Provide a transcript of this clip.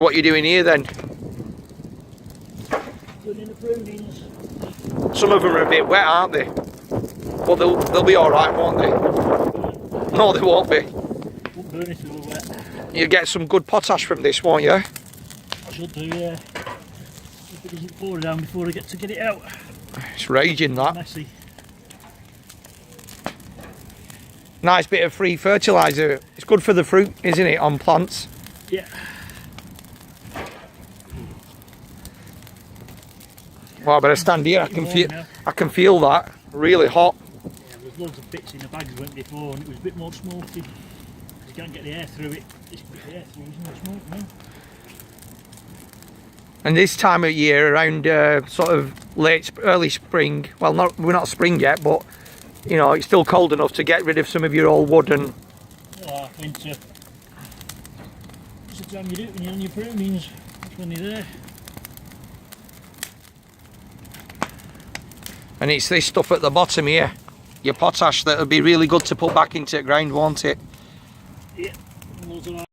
What are you doing here then? Putting in the prunings. Some of them are a bit wet, aren't they? But they'll be alright, won't they? No, they won't be. Won't burn if they were wet. You'll get some good potash from this, won't you? I should do, yeah. If it doesn't pour down before I get to get it out. It's raging, that. Messy. Nice bit of free fertilizer. It's good for the fruit, isn't it, on plants? Yeah. Well, I better stand here. I can feel that. Really hot. Yeah, there's loads of bits in the bags went before, and it was a bit more smoky. You can't get the air through it. It's got the air through, isn't it? Smoke now. And this time of year, around sort of early spring. Well, we're not spring yet, but you know, it's still cold enough to get rid of some of your old wood and. Oh, winter. It's the time you do it when you're on your prunings. That's when you're there. And it's this stuff at the bottom here, your potash, that would be really good to put back into the ground, won't it? Yeah, loads of that.